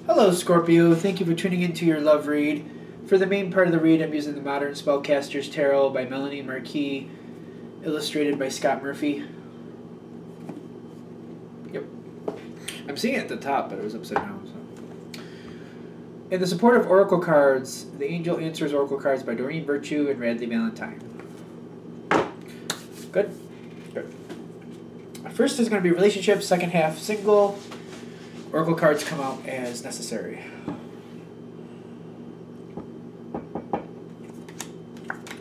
Hello, Scorpio. Thank you for tuning into your love read. For the main part of the read, I'm using the Modern Spellcaster's Tarot by Melanie Marquis, illustrated by Scott Murphy. Yep. I'm seeing it at the top, but it was upside down. So. In the support of Oracle cards, The Angel Answers Oracle cards by Doreen Virtue and Radley Valentine. Good. Good. First is going to be relationship, second half single. Oracle cards come out as necessary.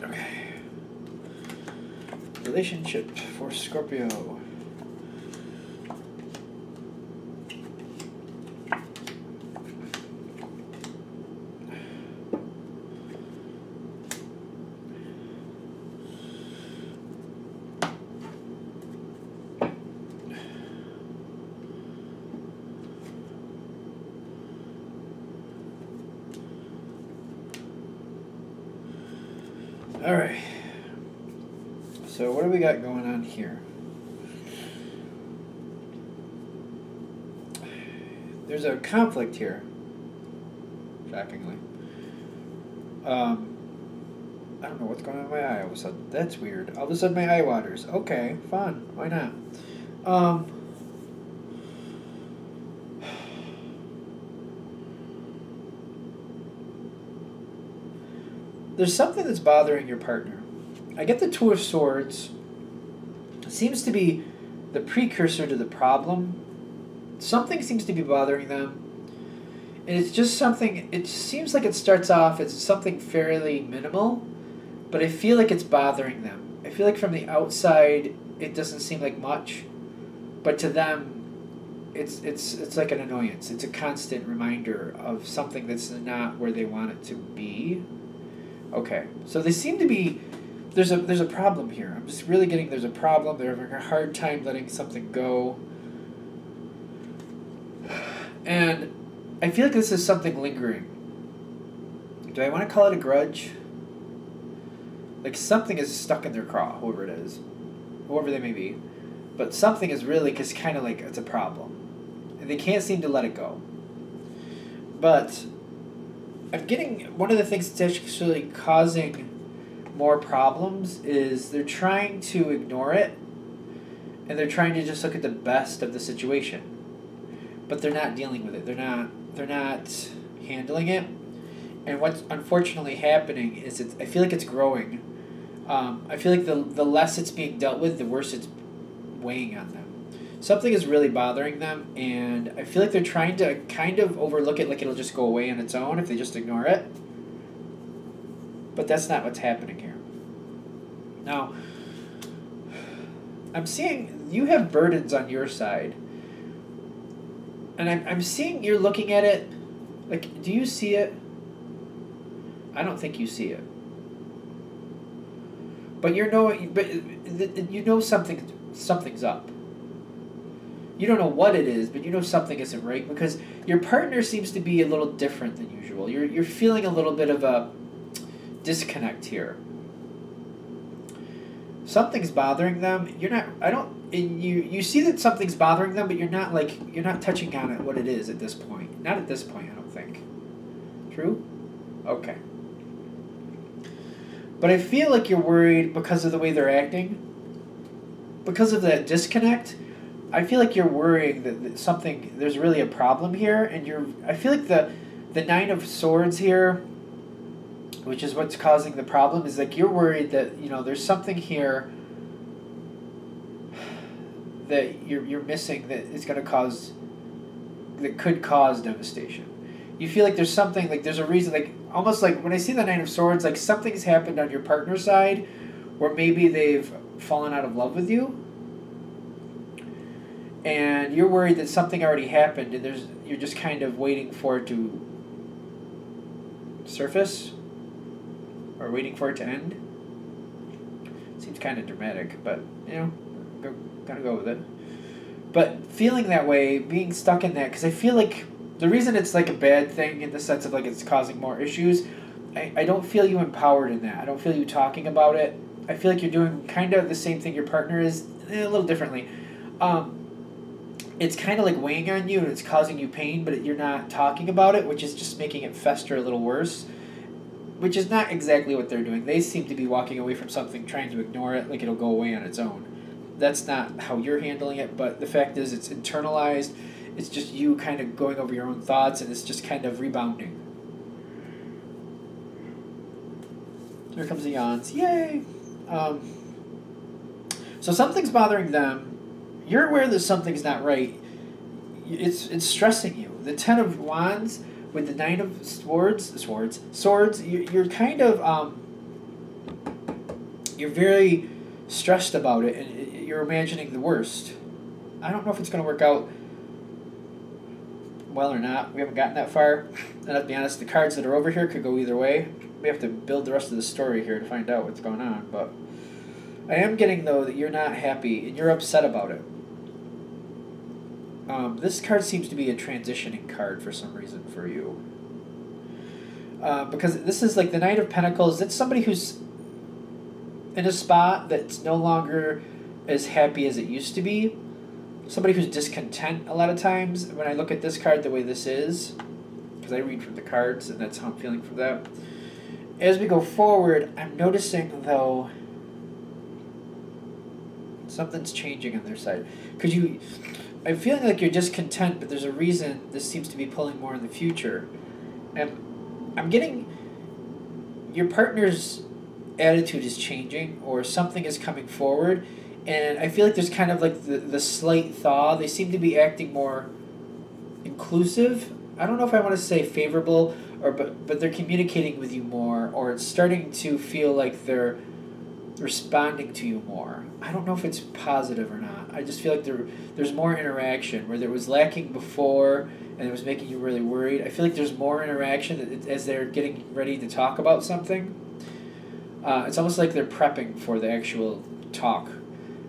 Okay. Relationship for Scorpio. All right. So what do we got going on here? There's a conflict here. Shockingly. I don't know what's going on in my eye all of a sudden. That's weird. All of a sudden my eye waters. Okay, fun. Why not? There's something that's bothering your partner. I get the Two of Swords. It seems to be the precursor to the problem. Something seems to be bothering them. And it's just something, it seems like it starts off as something fairly minimal, but I feel like it's bothering them. I feel like from the outside, it doesn't seem like much, but to them, it's like an annoyance. It's a constant reminder of something that's not where they want it to be. Okay, so they seem to be, there's a problem here. I'm just really getting there's a problem. They're having a hard time letting something go. And I feel like this is something lingering. Do I want to call it a grudge? Like something is stuck in their craw, whoever it is. Whoever they may be. But something is really just kind of like, it's a problem. And they can't seem to let it go. But I'm getting, one of the things that's actually causing more problems is they're trying to ignore it, and they're trying to just look at the best of the situation, but they're not dealing with it. They're not handling it, and what's unfortunately happening is I feel like it's growing. I feel like the less it's being dealt with, the worse it's weighing on them. Something is really bothering them, and I feel like they're trying to kind of overlook it, like it'll just go away on its own if they just ignore it. But that's not what's happening here. Now, I'm seeing you have burdens on your side, and I'm seeing you're looking at it, like, do you see it? I don't think you see it. But you know something's up. You don't know what it is, but you know something isn't right because your partner seems to be a little different than usual. You're feeling a little bit of a disconnect here. Something's bothering them. You see that something's bothering them, but you're not touching on it what it is at this point. Not at this point, I don't think. True? Okay. But I feel like you're worried because of the way they're acting. Because of that disconnect, I feel like you're worrying that there's really a problem here, and I feel like the Nine of Swords here, which is what's causing the problem, is like you're worried that, there's something here that you're missing that could cause devastation. You feel like there's something, like there's a reason, like almost like when I see the Nine of Swords, like something's happened on your partner's side where maybe they've fallen out of love with you. And you're worried that something already happened, and you're just kind of waiting for it to surface, or waiting for it to end. Seems kind of dramatic, but gotta go with it. But feeling that way, being stuck in that, because I feel like the reason it's like a bad thing in the sense of like it's causing more issues, I don't feel you empowered in that. I don't feel you talking about it. I feel like you're doing kind of the same thing your partner is, a little differently. it's kind of like weighing on you and it's causing you pain, but you're not talking about it, which is just making it fester a little worse, which is not exactly what they're doing. They seem to be walking away from something, trying to ignore it, like it'll go away on its own. That's not how you're handling it, but the fact is it's internalized. It's just you kind of going over your own thoughts, and it's just kind of rebounding. Here comes the yawns. Yay! So something's bothering them. You're aware that something's not right. It's stressing you. The Ten of Wands with the Nine of Swords. You're kind of you're very stressed about it, and you're imagining the worst. I don't know if it's going to work out well or not. We haven't gotten that far. And I'll be honest, the cards that are over here could go either way. We have to build the rest of the story here to find out what's going on. But I am getting, though, that you're not happy and you're upset about it. This card seems to be a transitioning card for some reason for you. Because this is like the Knight of Pentacles. It's somebody who's in a spot that's no longer as happy as it used to be. Somebody who's discontent a lot of times. When I look at this card the way this is, because I read from the cards and that's how I'm feeling for that. As we go forward, I'm noticing, though, something's changing on their side. Because I'm feeling like you're discontent, but there's a reason this seems to be pulling more in the future. And I'm getting your partner's attitude is changing, or something is coming forward, and I feel like there's kind of like the slight thaw. They seem to be acting more inclusive. I don't know if I want to say favorable, but they're communicating with you more, or it's starting to feel like they're responding to you more. I don't know if it's positive or not. I just feel like there's more interaction where there was lacking before, and it was making you really worried. I feel like there's more interaction as they're getting ready to talk about something. It's almost like they're prepping for the actual talk,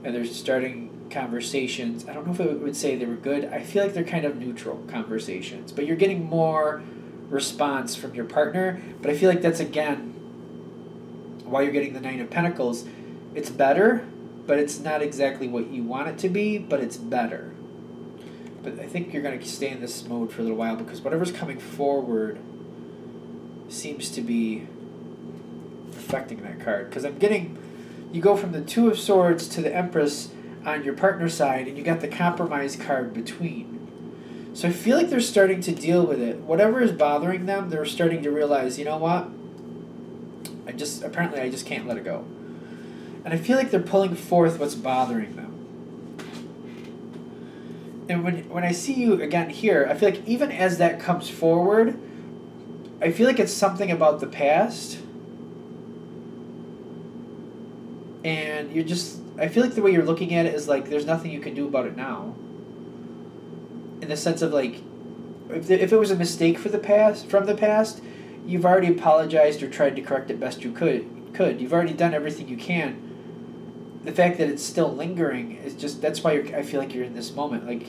and they're starting conversations. I don't know if I would say they were good. I feel like they're kind of neutral conversations, but you're getting more response from your partner. But I feel like that's, again, why you're getting the Nine of Pentacles. It's better, but it's not exactly what you want it to be, but it's better. But I think you're going to stay in this mode for a little while, because whatever's coming forward seems to be affecting that card. Because I'm getting, you go from the Two of Swords to the Empress on your partner side, and you got the Compromise card between. So I feel like they're starting to deal with it. Whatever is bothering them, they're starting to realize, you know what? Apparently I just can't let it go. And I feel like they're pulling forth what's bothering them. And when I see you again here, I feel like even as that comes forward, I feel like it's something about the past. And I feel like the way you're looking at it is like there's nothing you can do about it now. In the sense of like, if it was a mistake from the past, you've already apologized or tried to correct it best you could. You've already done everything you can. The fact that it's still lingering is just, that's why I feel like you're in this moment. Like,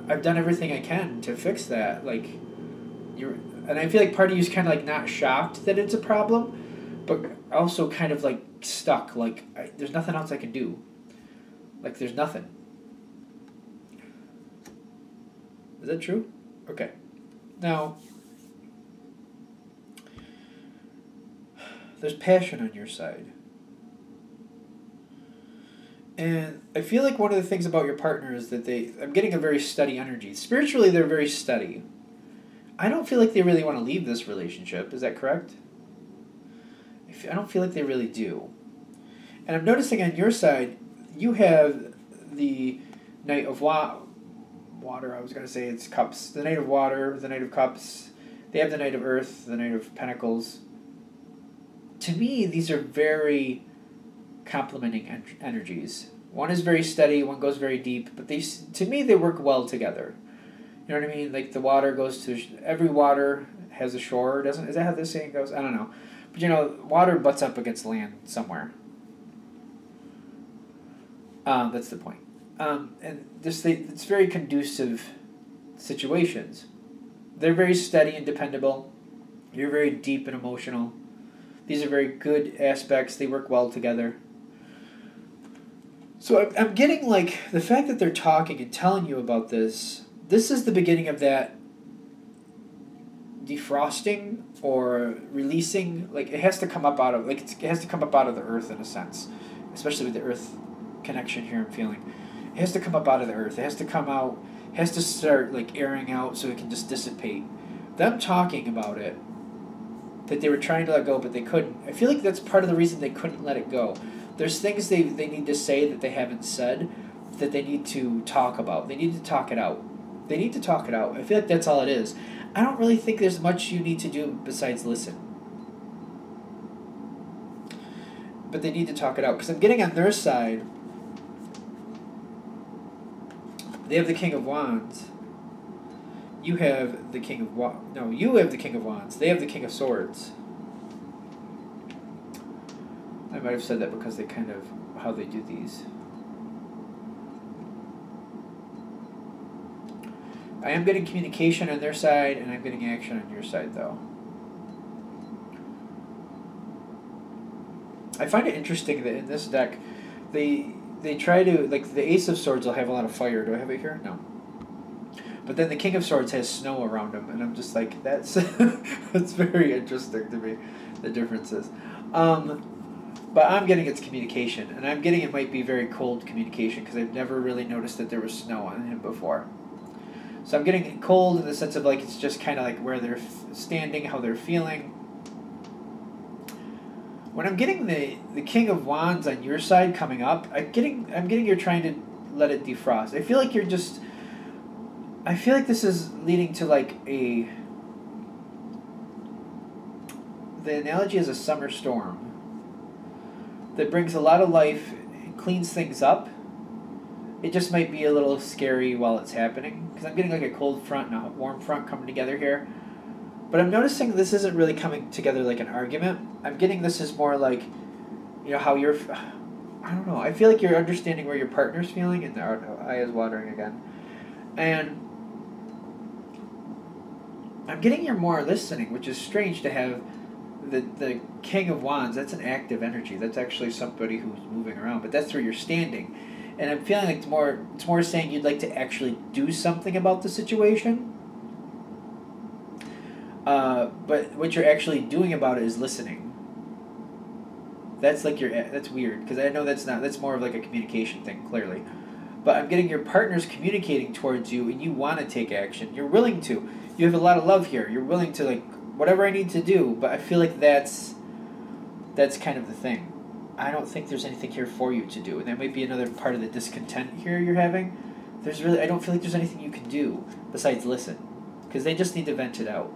I've done everything I can to fix that. Like, and I feel like part of you is kind of like not shocked that it's a problem, but also kind of like stuck. Like, there's nothing else I can do. Like, there's nothing. Is that true? Okay. Now, there's passion on your side. And I feel like one of the things about your partner is that I'm getting a very steady energy. Spiritually, they're very steady. I don't feel like they really want to leave this relationship. Is that correct? I don't feel like they really do. And I'm noticing on your side, you have the Knight of Water. I was going to say it's Cups. The Knight of Water, the Knight of Cups. They have the Knight of Earth, the Knight of Pentacles. To me, these are very complementing energies. One is very steady, one goes very deep, but to me they work well together. You know what I mean? Like the water goes to, every water has a shore, doesn't? Is that how this saying goes? I don't know. But water butts up against land somewhere. That's the point. And it's very conducive situations. They're very steady and dependable. You're very deep and emotional. These are very good aspects. They work well together. So I'm getting like the fact that they're talking and telling you about this. This is the beginning of that defrosting or releasing. Like it has to come up out of it has to come up out of the earth in a sense, especially with the earth connection here. I'm feeling it has to come up out of the earth. It has to come out. It has to start like airing out so it can just dissipate. Them talking about it, that they were trying to let go but they couldn't. I feel like that's part of the reason they couldn't let it go. There's things they need to say that they haven't said that they need to talk about. They need to talk it out. They need to talk it out. I feel like that's all it is. I don't really think there's much you need to do besides listen. But they need to talk it out. Because I'm getting on their side, they have the King of Wands. You have the King of Wands. No, you have the King of Wands. They have the King of Swords. I might have said that because they kind of, how they do these. I am getting communication on their side, and I'm getting action on your side, though. I find it interesting that in this deck, they try to, like, the Ace of Swords will have a lot of fire. Do I have it here? No. But then the King of Swords has snow around him, and I'm just like, that's that's very interesting to me, the differences. But I'm getting its communication, and I'm getting it might be very cold communication, because I've never really noticed that there was snow on him before. So I'm getting cold in the sense of, like, it's just kind of like where they're standing, how they're feeling. When I'm getting the King of Wands on your side coming up, I'm getting you're trying to let it defrost. I feel like you're just... I feel like this is leading to, like, a... The analogy is a summer storm that brings a lot of life and cleans things up. It just might be a little scary while it's happening, because I'm getting like a cold front and a warm front coming together here. But I'm noticing this isn't really coming together like an argument. I'm getting this is more like, you know, how you're... I don't know. I feel like you're understanding where your partner's feeling, and the eye is watering again. And I'm getting you're more listening, which is strange to have the King of Wands. That's an active energy. That's actually somebody who's moving around, but that's where you're standing. And I'm feeling like it's more saying you'd like to actually do something about the situation. But what you're actually doing about it is listening. That's like that's weird, because I know that's more of like a communication thing, clearly. But I'm getting your partner's communicating towards you, and you want to take action. You're willing to. You have a lot of love here. You're willing to, like, whatever I need to do. But I feel like that's kind of the thing. I don't think there's anything here for you to do. And that might be another part of the discontent here you're having. I don't feel like there's anything you can do besides listen. Because they just need to vent it out.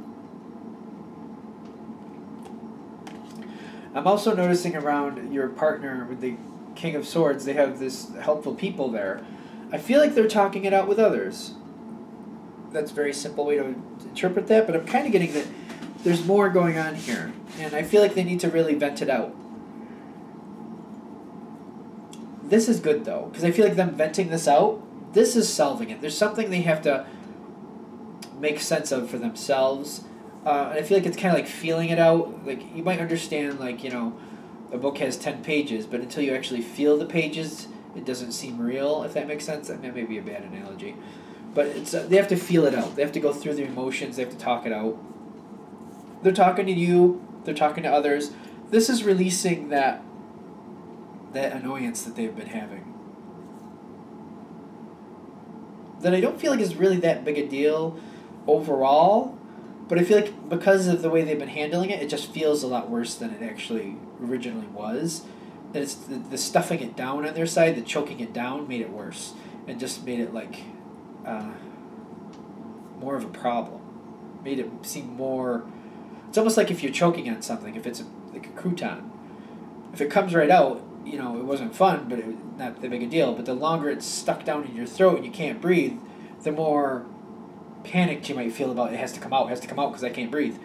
I'm also noticing around your partner with the King of Swords, they have this helpful people there. I feel like they're talking it out with others. That's a very simple way to interpret that, but I'm kind of getting that there's more going on here. And I feel like they need to really vent it out. This is good, though, because I feel like them venting this out, this is solving it. There's something they have to make sense of for themselves. And I feel like it's kind of like feeling it out. Like, you might understand, like, you know, a book has 10 pages, but until you actually feel the pages, it doesn't seem real, if that makes sense. That may be a bad analogy. But it's they have to feel it out. They have to go through their emotions. They have to talk it out. They're talking to you. They're talking to others. This is releasing that annoyance that they've been having. That I don't feel like is really that big a deal overall, but I feel like because of the way they've been handling it, it just feels a lot worse than it actually originally was. That it's the stuffing it down on their side, the choking it down, made it worse, and just made it like more of a problem. Made it seem more... It's almost like if you're choking on something, if it's like a crouton. If it comes right out, you know, it wasn't fun, but not that big a deal. But the longer it's stuck down in your throat and you can't breathe, the more panicked you might feel about it has to come out because I can't breathe.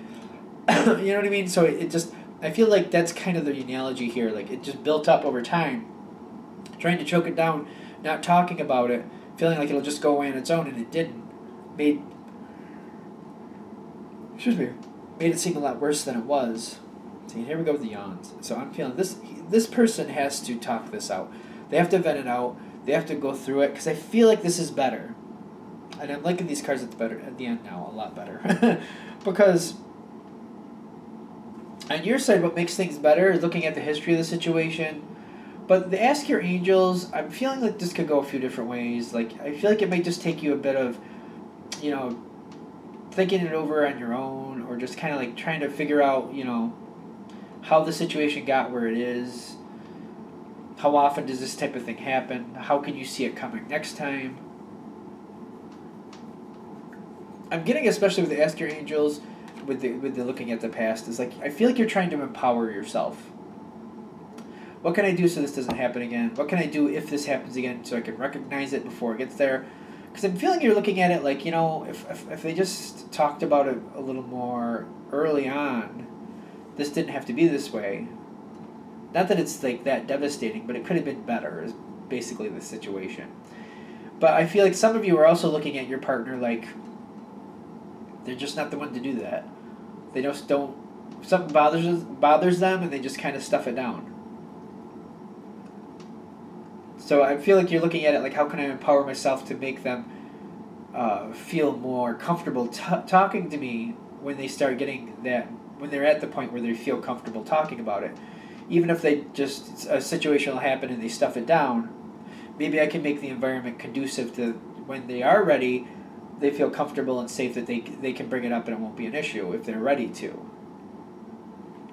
You know what I mean? So it just... I feel like that's kind of the analogy here. Like, it just built up over time. Trying to choke it down, not talking about it, feeling like it'll just go away on its own, and it didn't. Made it seem a lot worse than it was. See, here we go with the yawns. So I'm feeling this person has to talk this out. They have to vent it out. They have to go through it, because I feel like this is better. And I'm liking these cards at the end now a lot better. Because on your side, what makes things better is looking at the history of the situation. But the Ask Your Angels, I'm feeling like this could go a few different ways. Like, I feel like it might just take you a bit of, you know, thinking it over on your own, or just kind of like trying to figure out, you know, how the situation got where it is. How often does this type of thing happen? How can you see it coming next time? I'm getting, especially with the Ask Your Angels, with the looking at the past, is like, I feel like you're trying to empower yourself. What can I do so this doesn't happen again? What can I do if this happens again so I can recognize it before it gets there? Because I'm feeling you're looking at it like, you know, if they just talked about it a little more early on, this didn't have to be this way. Not that it's like that devastating, but it could have been better, is basically the situation. But I feel like some of you are also looking at your partner like they're just not the one to do that. They just don't, something bothers them, and they just kind of stuff it down. So I feel like you're looking at it like, how can I empower myself to make them feel more comfortable talking to me when they start getting that, when they're at the point where they feel comfortable talking about it. Even if they just, a situation will happen and they stuff it down, maybe I can make the environment conducive to when they are ready, they feel comfortable and safe that they can bring it up and it won't be an issue if they're ready to.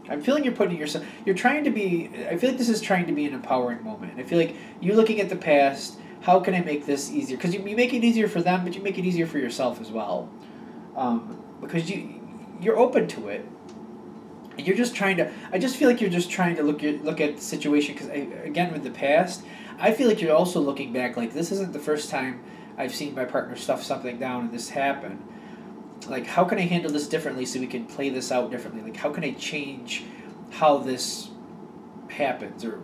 I'm feeling you're putting yourself, you're trying to be, I feel like this is trying to be an empowering moment. I feel like you're looking at the past, how can I make this easier? Because you make it easier for them, but you make it easier for yourself as well. Because you're open to it. And you're just trying to, I just feel like you're just trying to look at the situation, because again, with the past, I feel like you're also looking back like, this isn't the first time I've seen my partner stuff something down and this happen. Like, how can I handle this differently so we can play this out differently? Like, how can I change how this happens or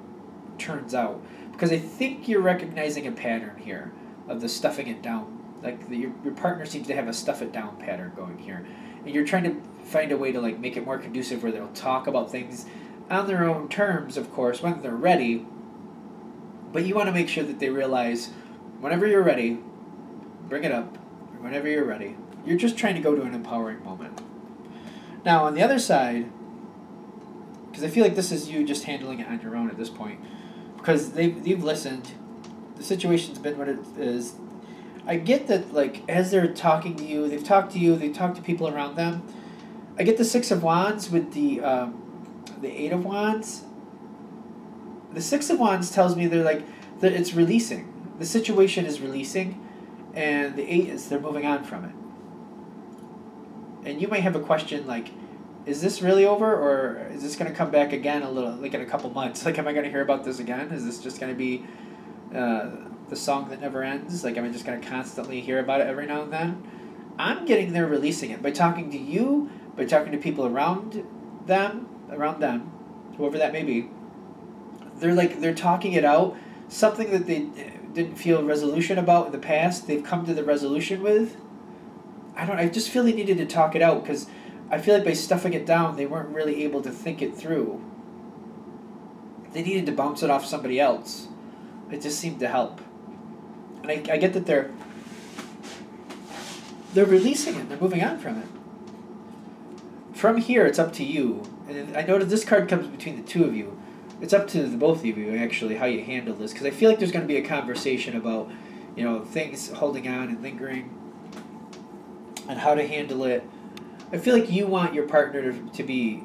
turns out? Because I think you're recognizing a pattern here of the stuffing it down. Like, your partner seems to have a stuff it down pattern going here. And you're trying to find a way to, like, make it more conducive where they'll talk about things on their own terms, of course, when they're ready. But you want to make sure that they realize, whenever you're ready, bring it up. Whenever you're ready. You're just trying to go to an empowering moment. Now, on the other side, because I feel like this is you just handling it on your own at this point, because they've listened, the situation's been what it is. I get that, like, as they're talking to you, they've talked to people around them. I get the Six of Wands with the Eight of Wands. The Six of Wands tells me they're like, that it's releasing. The situation is releasing, and the Eight is they're moving on from it. And you might have a question like, is this really over, or is this going to come back again a little, like in a couple months? Like, am I going to hear about this again? Is this just going to be the song that never ends? Like, am I just going to constantly hear about it every now and then? I'm getting there releasing it by talking to you, by talking to people around them, whoever that may be. They're talking it out. Something that they didn't feel resolution about in the past, they've come to the resolution with. I just feel they needed to talk it out, because I feel like by stuffing it down, they weren't really able to think it through. They needed to bounce it off somebody else. It just seemed to help. And I get that they're releasing it. They're moving on from it. From here, it's up to you. And I noticed this card comes between the two of you. It's up to the both of you, actually, how you handle this. Because I feel like there's going to be a conversation about, you know, things holding on and lingering, and how to handle it. I feel like you want your partner to be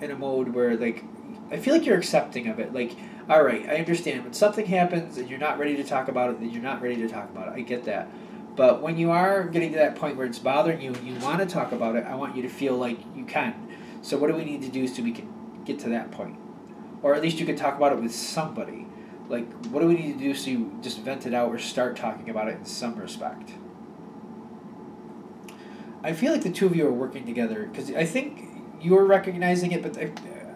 in a mode where, like, I feel like you're accepting of it. Like, all right, I understand. When something happens and you're not ready to talk about it, then you're not ready to talk about it. I get that. But when you are getting to that point where it's bothering you and you want to talk about it, I want you to feel like you can. So what do we need to do so we can get to that point? Or at least you can talk about it with somebody. Like, what do we need to do so you just vent it out or start talking about it in some respect? I feel like the two of you are working together, because I think you're recognizing it, but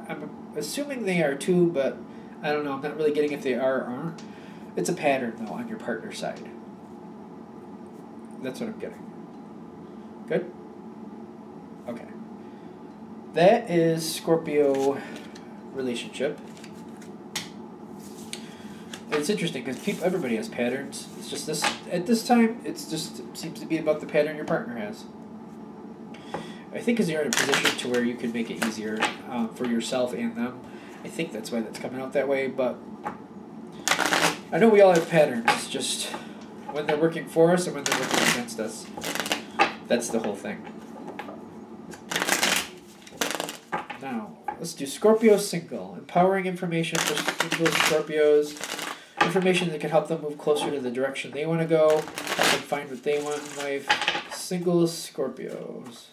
I'm assuming they are too, but I don't know. I'm not really getting if they are or aren't. It's a pattern, though, on your partner's side. That's what I'm getting. Good? Okay. That is Scorpio relationship. It's interesting because everybody has patterns. It's just this at this time. It's just it seems to be about the pattern your partner has. I think because you're in a position to where you can make it easier for yourself and them. I think that's why that's coming out that way. But I know we all have patterns. It's just when they're working for us and when they're working against us. That's the whole thing. Now let's do Scorpio single. Empowering information for single Scorpios. Information that can help them move closer to the direction they want to go, help them find what they want in life. Single Scorpios.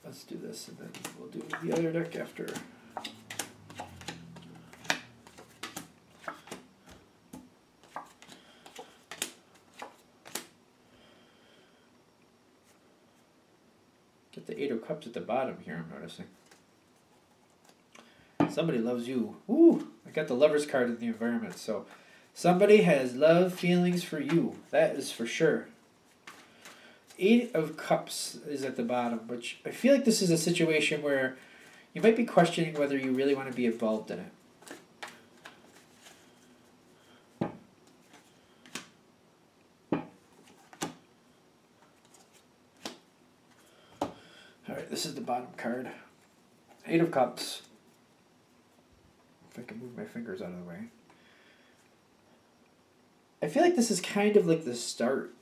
Let's do this, and then we'll do the other deck after. Get the Eight of Cups at the bottom here, I'm noticing. Somebody loves you. Woo! I got the Lover's card in the environment, so somebody has love feelings for you. That is for sure. Eight of Cups is at the bottom, which I feel like this is a situation where you might be questioning whether you really want to be involved in it. Alright, this is the bottom card. Eight of Cups. If I can move my fingers out of the way. I feel like this is kind of like the start.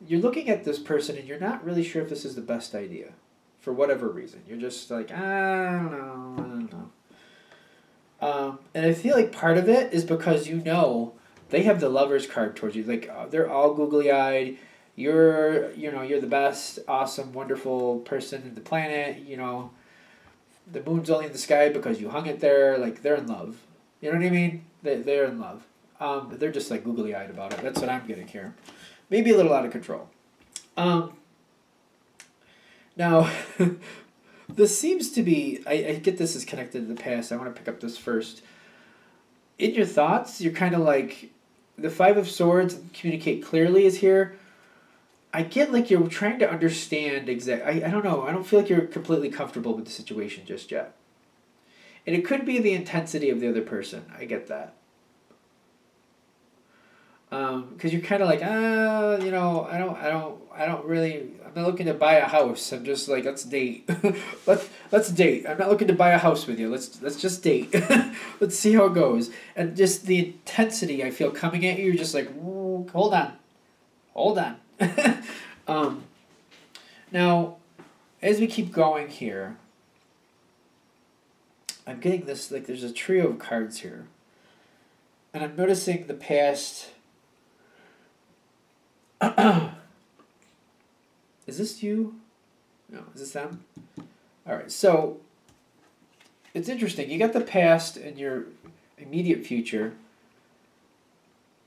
You're looking at this person and you're not really sure if this is the best idea. For whatever reason. You're just like, I don't know. And I feel like part of it is because you know they have the Lover's card towards you. Like, they're all googly-eyed. You're the best, awesome, wonderful person in the planet. You know, the moon's only in the sky because you hung it there. Like, they're in love. You know what I mean? They're in love. But they're just like googly-eyed about it. That's what I'm getting here. Maybe a little out of control. Now, this seems to be... I get this is connected to the past. I want to pick up this first. In your thoughts, you're kind of like... The Five of Swords, communicate clearly, is here. I get like you're trying to understand exactly... I don't know. I don't feel like you're completely comfortable with the situation just yet. And it could be the intensity of the other person. I get that. Because you're kind of like, I don't really, I'm not looking to buy a house. I'm just like, let's date. let's date. I'm not looking to buy a house with you. Let's just date. Let's see how it goes. And just the intensity I feel coming at you, you're just like, ooh, hold on. Now, as we keep going here, I'm getting this, like, there's a trio of cards here. And I'm noticing the past... Is this you? No, is this them? Alright, so it's interesting. You got the past and your immediate future.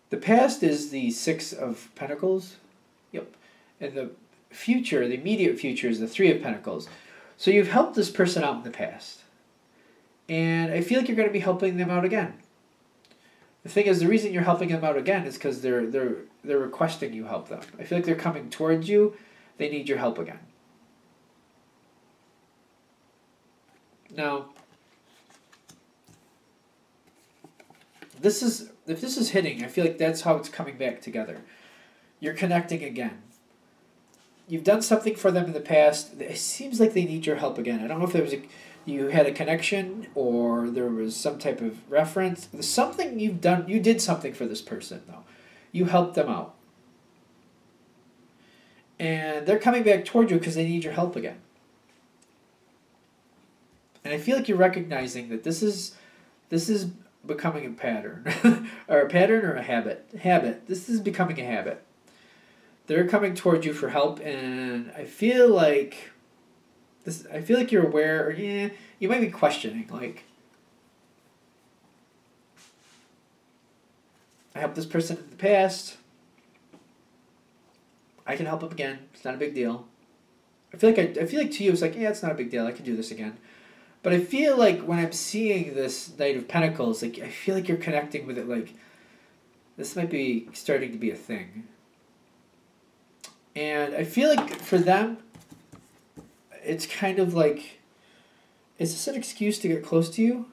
The past is the Six of Pentacles. Yep. And the future, the immediate future, is the Three of Pentacles. So you've helped this person out in the past. And I feel like you're going to be helping them out again. The thing is, the reason you're helping them out again is because they're requesting you help them. I feel like they're coming towards you. They need your help again. Now, if this is hitting, I feel like that's how it's coming back together. You're connecting again. You've done something for them in the past. It seems like they need your help again. I don't know if there was you had a connection or there was some type of reference. Something you've done. You did something for this person, though. You helped them out. And they're coming back toward you because they need your help again. And I feel like you're recognizing that this is becoming a pattern. Or a pattern or a habit. This is becoming a habit. They're coming toward you for help, and I feel like you're aware, or you might be questioning, like, I helped this person in the past. I can help him again. It's not a big deal. I feel like to you it's like, yeah, it's not a big deal. I can do this again. But I feel like when I'm seeing this Knight of Pentacles, like, I feel like you're connecting with it, like, this might be starting to be a thing. And I feel like for them, it's kind of like, is this an excuse to get close to you?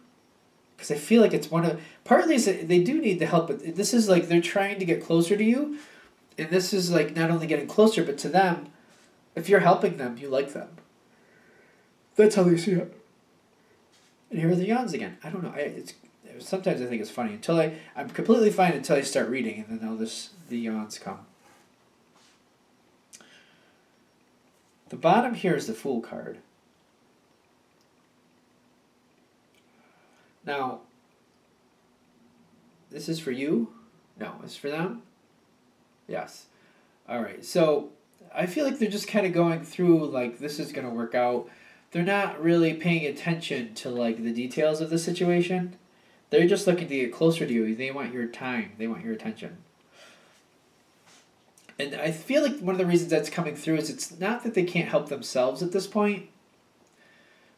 Because I feel like it's one of, partly is that they do need the help, but this is like they're trying to get closer to you, and this is like not only getting closer, but to them, if you're helping them, you like them. That's how they see it. And here are the yawns again. I don't know. Sometimes I think it's funny I'm completely fine until I start reading, and then the yawns come. The bottom here is the Fool card. Now, this is for you? No, it's for them? Yes. All right. So I feel like they're just kind of going through like this is going to work out. They're not really paying attention to like the details of the situation. They're just looking to get closer to you. They want your time. They want your attention. And I feel like one of the reasons that's coming through is it's not that they can't help themselves at this point,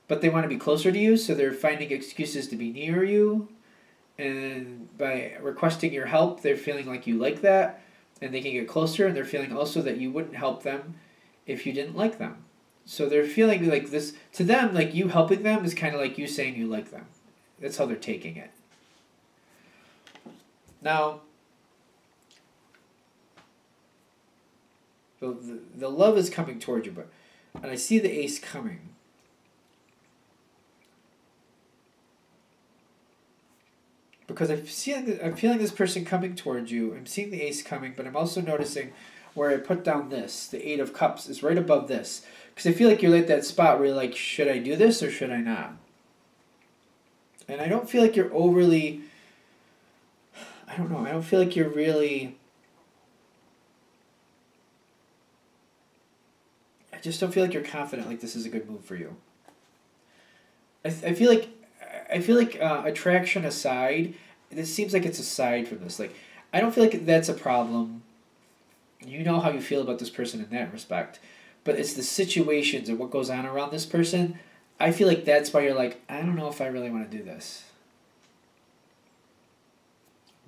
but they want to be closer to you, so they're finding excuses to be near you. And by requesting your help, they're feeling like you like that, and they can get closer, and they're feeling also that you wouldn't help them if you didn't like them. So they're feeling like this, to them, like you helping them is kind of like you saying you like them. That's how they're taking it. Now, the love is coming towards you, and I see the ace coming. Because I'm feeling this person coming towards you. I'm seeing the ace coming, but I'm also noticing where I put down this, the 8 of cups, is right above this. Because I feel like you're at that spot where you're like, should I do this or should I not? And I don't feel like you're overly, I don't know, I don't feel like you're really, I just don't feel like you're confident like this is a good move for you. I feel like attraction aside, this seems like it's aside from this. Like, I don't feel like that's a problem. You know how you feel about this person in that respect. But it's the situations and what goes on around this person. I feel like that's why you're like, I don't know if I really want to do this.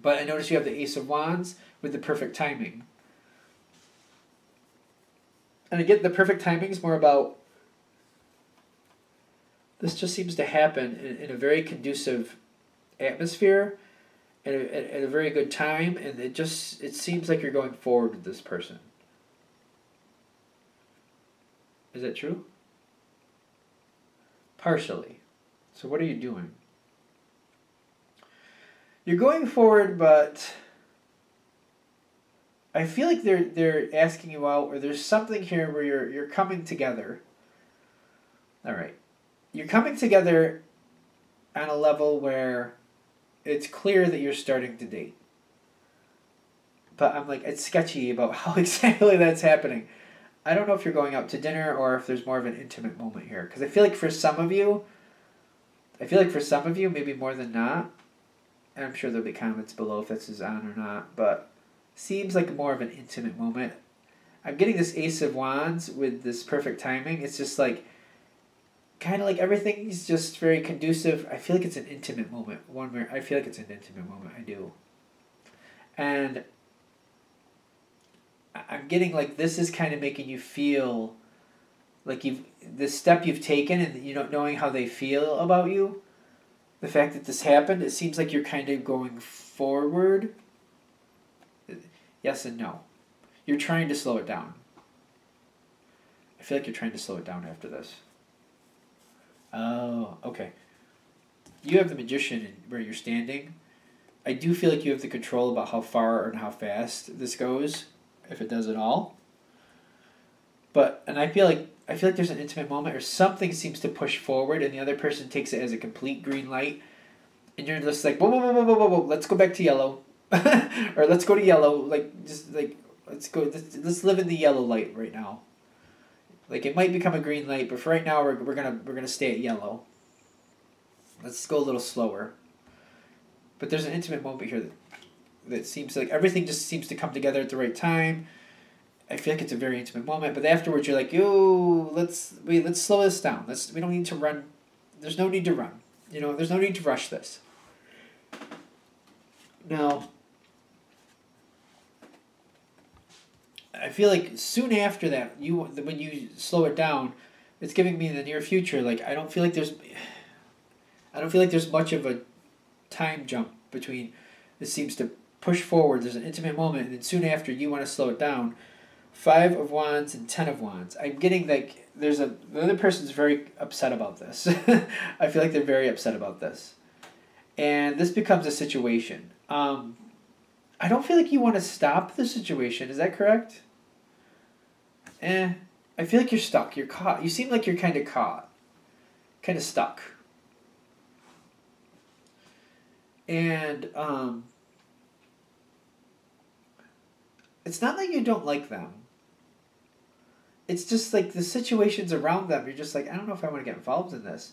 But I notice you have the Ace of Wands with the perfect timing. And again, the perfect timing is more about, this just seems to happen in a very conducive atmosphere at a very good time, and it seems like you're going forward with this person. Is that true? Partially. So what are you doing? You're going forward, but I feel like they're asking you out, or there's something here where you're coming together. All right. You're coming together on a level where it's clear that you're starting to date. But I'm like, it's sketchy about how exactly that's happening. I don't know if you're going out to dinner or if there's more of an intimate moment here. Because I feel like for some of you, maybe more than not, and I'm sure there'll be comments below if this is on or not, but seems like more of an intimate moment. I'm getting this Ace of Wands with this perfect timing. It's just like, kind of like everything's just very conducive. I feel like it's an intimate moment. I feel like it's an intimate moment. I do. And I'm getting like this is kind of making you feel like this step you've taken and knowing how they feel about you. The fact that this happened, it seems like you're kind of going forward. Yes and no. You're trying to slow it down. I feel like you're trying to slow it down after this. Oh, okay. You have the Magician where you're standing. I do feel like you have the control about how far and how fast this goes, if it does at all. And I feel like there's an intimate moment or something seems to push forward and the other person takes it as a complete green light. And you're just like, whoa, let's go back to yellow. Or let's go to yellow. Let's live in the yellow light right now. Like, it might become a green light, but for right now, we're gonna stay at yellow. Let's go a little slower. But there's an intimate moment here that seems like everything just seems to come together at the right time. I feel like it's a very intimate moment, but afterwards you're like, yo, let's slow this down. We don't need to run. There's no need to run. There's no need to rush this. Now, I feel like soon after that, when you slow it down, it's giving me the near future. Like I don't feel like there's much of a time jump between, it seems to push forward, there's an intimate moment, and then soon after you want to slow it down. 5 of Wands and 10 of Wands. I'm getting like, the other person's very upset about this. I feel like they're very upset about this. And this becomes a situation. I don't feel like you want to stop the situation. Is that correct? I feel like you're stuck. You're caught. You seem like you're kind of caught. Kind of stuck. And it's not like you don't like them. It's just like the situations around them. You're just like, I don't know if I want to get involved in this.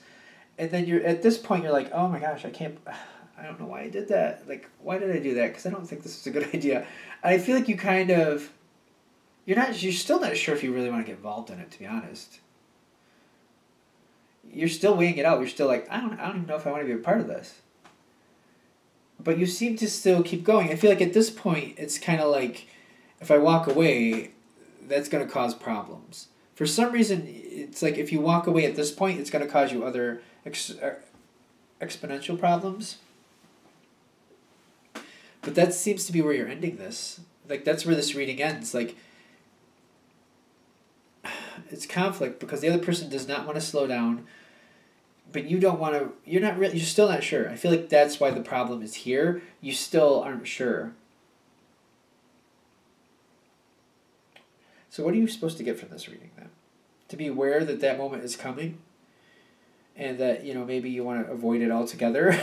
And then you're at this point, you're like, oh my gosh, I don't know why I did that. Like, why did I do that? Because I don't think this is a good idea. I feel like you kind of, you're still not sure if you really want to get involved in it, to be honest. You're still weighing it out. You're still like, I don't even know if I want to be a part of this. But you seem to still keep going. I feel like at this point, it's kind of like, if I walk away, that's going to cause problems. For some reason, it's like if you walk away at this point, it's going to cause you other exponential problems. But that seems to be where you're ending this. Like, that's where this reading ends. Like, it's conflict because the other person does not want to slow down, but you don't want to, you're still not sure. I feel like that's why the problem is here. You still aren't sure. So what are you supposed to get from this reading then? To be aware that that moment is coming and that, maybe you want to avoid it altogether.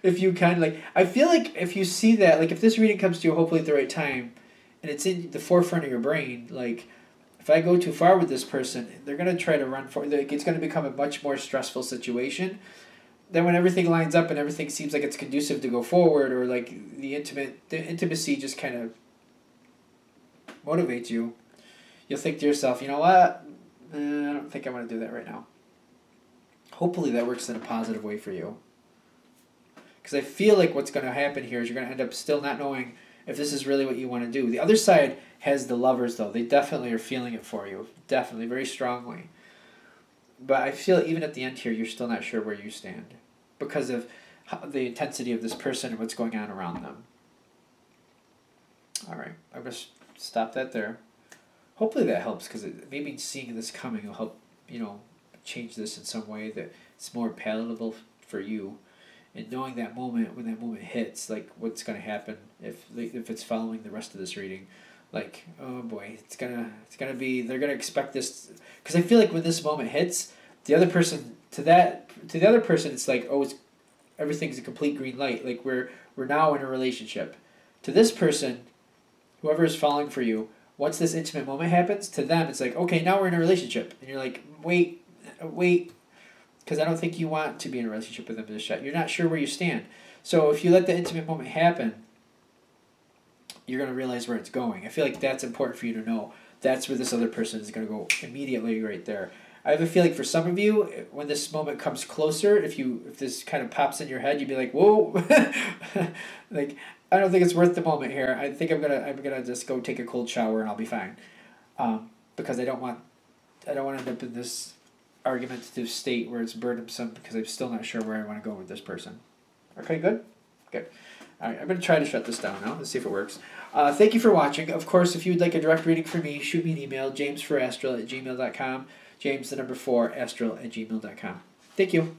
If you kind of like, I feel like if you see that, like if this reading comes to you hopefully at the right time and it's in the forefront of your brain, like if I go too far with this person, they're going to try to run for, like it's going to become a much more stressful situation. Then when everything lines up and everything seems like it's conducive to go forward, or like the intimacy just kind of motivates you, you'll think to yourself, you know what? I don't think I want to do that right now. Hopefully that works in a positive way for you. Because I feel like what's going to happen here is you're going to end up still not knowing if this is really what you want to do. The other side has the Lovers, though. They definitely are feeling it for you. Definitely, very strongly. But I feel even at the end here, you're still not sure where you stand. Because of the intensity of this person and what's going on around them. All right, I'm going to stop that there. Hopefully that helps, because maybe seeing this coming will help, change this in some way that it's more palatable for you. And knowing that moment, when that moment hits, like what's going to happen if it's following the rest of this reading, like, oh boy, it's gonna be, they're gonna expect this, because I feel like when this moment hits, the other person to the other person, it's like, oh, everything's a complete green light, like we're now in a relationship. To this person, whoever is falling for you, once this intimate moment happens, to them it's like, okay, now we're in a relationship, and you're like, wait. Because I don't think you want to be in a relationship with them just yet. You're not sure where you stand. So if you let the intimate moment happen, you're going to realize where it's going. I feel like that's important for you to know. That's where this other person is going to go immediately right there. I have a feeling for some of you, when this moment comes closer, if this kind of pops in your head, you'd be like, whoa. Like, I don't think it's worth the moment here. I think I'm gonna just go take a cold shower and I'll be fine. Because I don't want to end up in this argumentative state where it's burdensome because I'm still not sure where I want to go with this person. Okay, good? Good. All right, I'm going to try to shut this down now. Let's see if it works. Thank you for watching. Of course, if you would like a direct reading from me, shoot me an email, jamesforastral@gmail.com, james4astral@gmail.com. Thank you.